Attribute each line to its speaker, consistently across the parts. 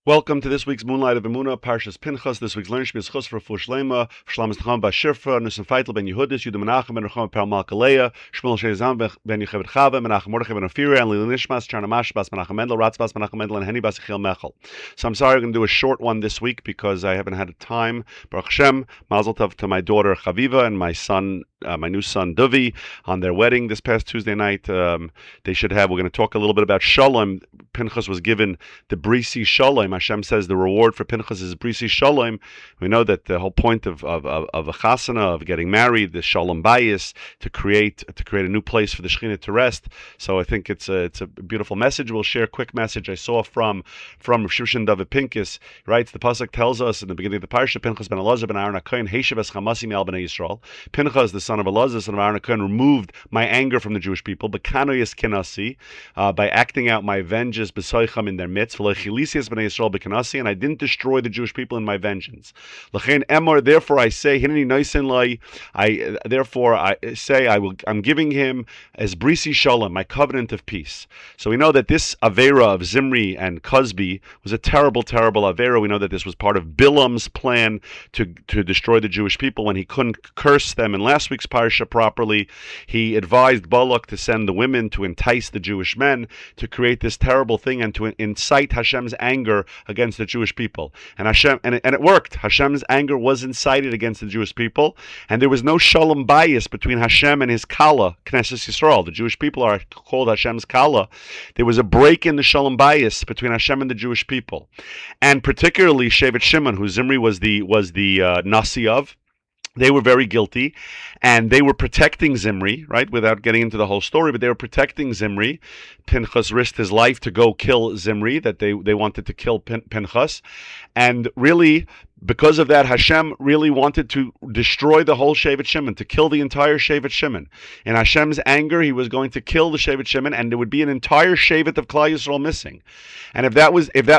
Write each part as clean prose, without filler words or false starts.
Speaker 1: Welcome to this week's Moonlight of Emuna, Parshas Pinchas. This week's learning should be a schus for Shlema, Shlamas Nacham Bashirfa, Nusen Feitel ben Yehudis, Yudim Menachem ben Recham Pel Malkaleya, Shmuel Shezam ben Yocheved Chava, Menachem Mordechai ben Ophira, and Lili Nishmas, Charnamash Bas Menachem Mendel, Ratz Bas Menachem Mendel, and Henny Bas Echil Mechel. So I'm sorry I'm going to do a short one this week because I haven't had time. Baruch Hashem, Mazel Tov to my daughter Chaviva and my son, my new son Dovi, on their wedding this past Tuesday night. We're going to talk a little bit about Shalom. Pinchas was given the Brisi Shalom. Hashem says the reward for Pinchas is Brisi Shalom. We know that the whole point of a chasana, of getting married, the Shalom Bayis, to create a new place for the Shekhinah to rest. So I think it's a beautiful message. We'll share a quick message I saw from Shimshon David Pinchas. Right, the pasuk tells us in the beginning of the parsha, Pinchas ben Elazar ben Aaron HaKohen Heishav es Chamasi me'al bnei Yisrael. Pinchas, the son of Elazar, son of Aaron HaKohen, removed my anger from the Jewish people, Bekanoyas Kinasi, by acting out my vengeance b'soicham in their midst, v'lechilisias bnei Yisrael b'kanasi, and I didn't destroy the Jewish people in my vengeance. L'chein emor, therefore I say, hineni noisin lai, I'm giving him as brisi shalom, my covenant of peace. So we know that this avera of Zimri and Cosby was a terrible, terrible avera. We know that this was part of Bilam's plan to destroy the Jewish people. When he couldn't curse them in last week's parsha properly, he advised Balak to send the women to entice the Jewish men to create this terrible thing and to incite Hashem's anger against the Jewish people. And it worked. Hashem's anger was incited against the Jewish people, and there was no shalom bias between Hashem and his Kala, Knesset Yisrael. The Jewish people are called Hashem's Kala. There was a break in the shalom bias between Hashem and the Jewish people, and particularly Shevet Shimon, who Zimri was the Nasi of. They were very guilty, and they were protecting Zimri, right, without getting into the whole story, but they were protecting Zimri. Pinchas risked his life to go kill Zimri, that they wanted to kill Pinchas, and really, because of that, Hashem really wanted to destroy the whole Shevet Shimon, to kill the entire Shevet Shimon. In Hashem's anger, he was going to kill the Shevet Shimon, and there would be an entire Shevet of Klal Yisrael missing. And if that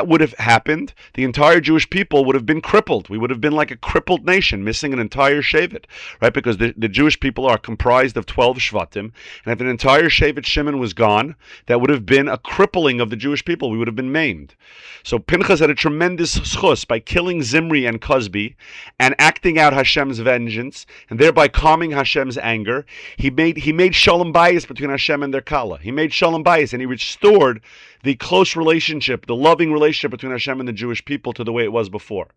Speaker 1: would have happened, the entire Jewish people would have been crippled. We would have been like a crippled nation, missing an entire Shevet, right? Because the Jewish people are comprised of 12 Shvatim, and if an entire Shevet Shimon was gone, that would have been a crippling of the Jewish people. We would have been maimed. So Pinchas had a tremendous schus by killing Zimri and Cosby and acting out Hashem's vengeance and thereby calming Hashem's anger. He made shalom bayis between Hashem and their Kala. He made shalom bayis, and he restored the close relationship, the loving relationship between Hashem and the Jewish people to the way it was before.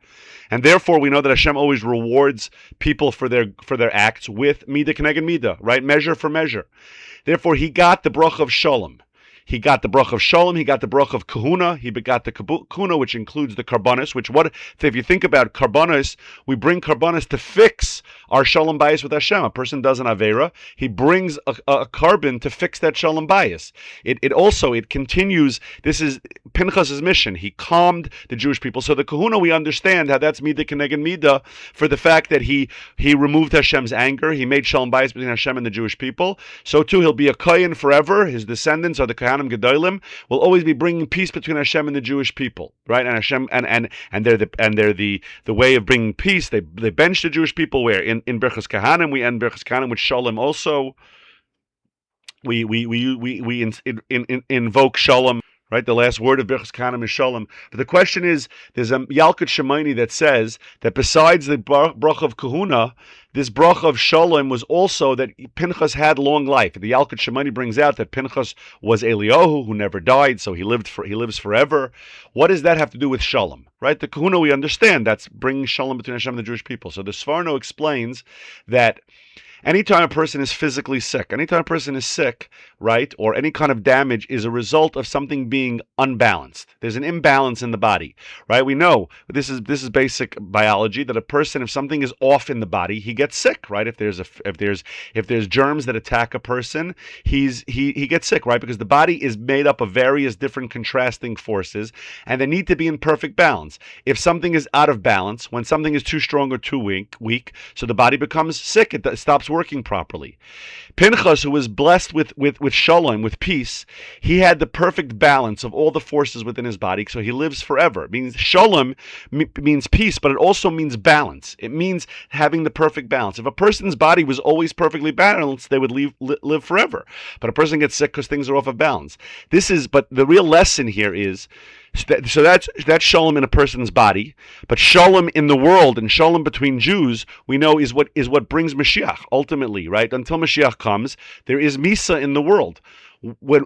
Speaker 1: And therefore we know that Hashem always rewards people for their acts with midah keneged midah, right? Measure for measure. Therefore he got the bracha of shalom. He got the bracha of Shalom, he got the bracha of Kahuna, he begot the Kahuna, which includes the Karbanis, if you think about Karbanis, we bring Karbanis to fix our Shalom bias with Hashem. A person does an Avera, he brings a carbon to fix that Shalom bias. It continues, this is Pinchas' mission. He calmed the Jewish people. So the Kahuna, we understand how that's Midah Keneged Midah for the fact that he removed Hashem's anger, he made Shalom bias between Hashem and the Jewish people. So too, he'll be a Kohen forever. His descendants are the Kohanim Gedolim, will always be bringing peace between Hashem and the Jewish people, right? And Hashem and they're the way of bringing peace. They bench the Jewish people where in Berchas Kahanim we end Berchas Kahanim with Shalom also. We invoke Shalom. Right, the last word of Birchas Kahanim is Shalom. But the question is, there's a Yalkut Shemaini that says that besides the bracha of Kahuna, this bracha of Shalom was also that Pinchas had long life. The Yalkut Shemaini brings out that Pinchas was Eliyahu, who never died, so he lives forever. What does that have to do with Shalom? Right, the Kahuna we understand, that's bringing Shalom between Hashem and the Jewish people. So the Sforno explains that anytime a person is physically sick, right, or any kind of damage is a result of something being unbalanced. There's an imbalance in the body, right? We know this is basic biology that a person, if something is off in the body, he gets sick, right? If there's germs that attack a person, he gets sick, right? Because the body is made up of various different contrasting forces, and they need to be in perfect balance. If something is out of balance, when something is too strong or too weak, so the body becomes sick. It stops working properly. Pinchas, who was blessed with shalom, with peace, he had the perfect balance of all the forces within his body, so he lives forever. It means shalom means peace, but it also means balance. It means having the perfect balance. If a person's body was always perfectly balanced, they would live forever. But a person gets sick because things are off of balance. But the real lesson here is So that's shalom in a person's body, but shalom in the world and shalom between Jews, we know is what brings Mashiach ultimately, right? Until Mashiach comes, there is Misa in the world.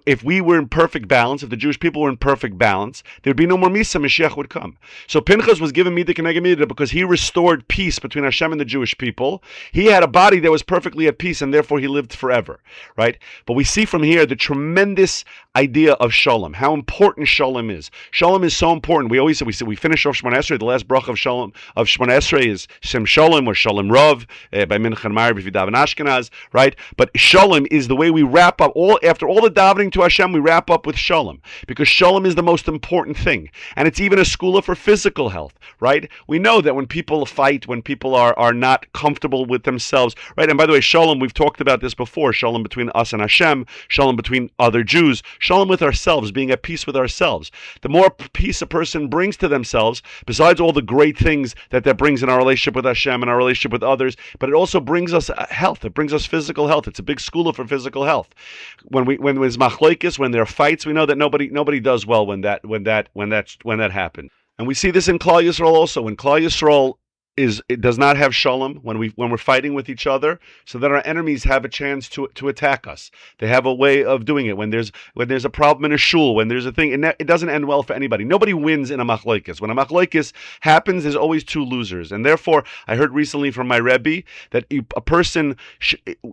Speaker 1: If we were in perfect balance, if the Jewish people were in perfect balance, there'd be no more Misa, Mashiach would come. So Pinchas was given Midah Keneged Midah because he restored peace between Hashem and the Jewish people. He had a body that was perfectly at peace, and therefore he lived forever, right? But we see from here the tremendous idea of Shalom, how important Shalom is. Shalom is so important. We always say, we finish off Shemona Esrei, the last bracha of Shalom, of Shemona Esrei is Shem Shalom or Shalom Rav, by Mincha and Ma'ariv if you daven Ashkenaz, right? But Shalom is the way we wrap up, after all the davening to Hashem, we wrap up with Shalom, because Shalom is the most important thing. And it's even a skula for physical health, right? We know that when people fight, when people are not comfortable with themselves, right? And by the way, Shalom, we've talked about this before, Shalom between us and Hashem, Shalom between other Jews, Shalom with ourselves, being at peace with ourselves. The more peace a person brings to themselves, besides all the great things that brings in our relationship with Hashem and our relationship with others, but it also brings us health. It brings us physical health. It's a big skula for physical health. When there's machloikis, when there are fights, we know that nobody does well when that happens. And we see this in Klal Yisrael also. When Klal Yisrael it does not have shalom, when we're fighting with each other, so that our enemies have a chance to attack us. They have a way of doing it. When there's a problem in a shul, when there's a thing, it doesn't end well for anybody. Nobody wins in a machlokes. When a machlokes happens, there's always two losers. And therefore, I heard recently from my Rabbi that a person,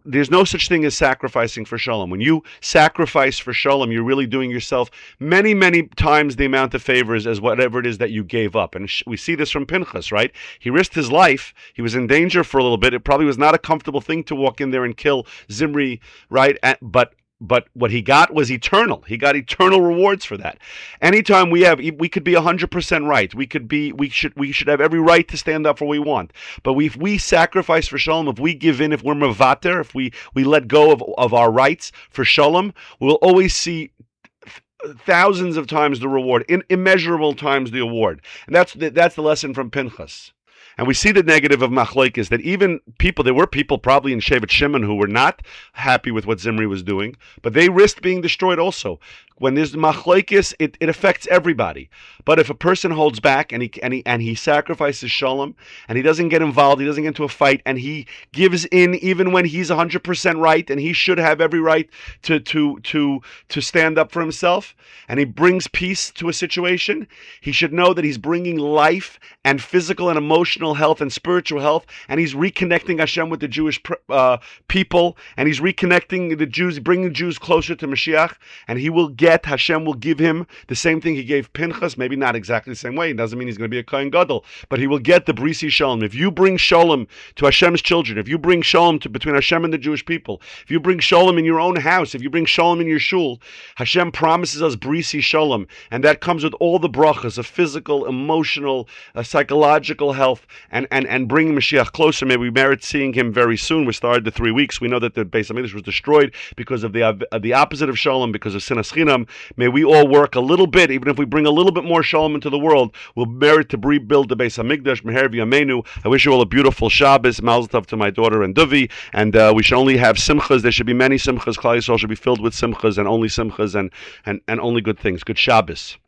Speaker 1: there's no such thing as sacrificing for shalom. When you sacrifice for shalom, you're really doing yourself many, many times the amount of favors as whatever it is that you gave up. And we see this from Pinchas, right? He risked his life. He was in danger for a little bit. It probably was not a comfortable thing to walk in there and kill Zimri, right? But what he got was eternal. He got eternal rewards for that. Anytime we could be 100% right. We should have every right to stand up for what we want. But if we sacrifice for shalom, if we give in, if we're mevater, if we let go of our rights for shalom, we'll always see thousands of times the reward, immeasurable times the award. And that's the lesson from Pinchas. And we see the negative of machlokes, that even there were people probably in Shevet Shimon who were not happy with what Zimri was doing, but they risked being destroyed also. When there's machlokes, it affects everybody. But if a person holds back and he sacrifices shalom, and he doesn't get involved, he doesn't get into a fight, and he gives in even when he's 100% right, and he should have every right to stand up for himself, and he brings peace to a situation, he should know that he's bringing life and physical and emotional health and spiritual health, and he's reconnecting Hashem with the Jewish people, and he's reconnecting the Jews, bringing Jews closer to Mashiach, and Hashem will give him the same thing he gave Pinchas, maybe not exactly the same way. It doesn't mean he's going to be a Kohen Gadol, but he will get the Brisi Shalom. If you bring Shalom to Hashem's children, if you bring Shalom between Hashem and the Jewish people, if you bring Shalom in your own house, if you bring Shalom in your shul, Hashem promises us Brisi Shalom, and that comes with all the brachas of physical, emotional, psychological health, and bringing Mashiach closer. May we merit seeing him very soon. We started the 3 weeks. We know that the Beis HaMikdash was destroyed because of the opposite of Shalom, because of Sinas Chinam. May we all work a little bit, even if we bring a little bit more shalom into the world, we'll merit to rebuild the Beis HaMikdash. Meher v'yameinu. I wish you all a beautiful Shabbos. Mazel tov to my daughter and Dovi. And we should only have simchas. There should be many simchas. Klal Yisrael should be filled with simchas and only good things. Good Shabbos.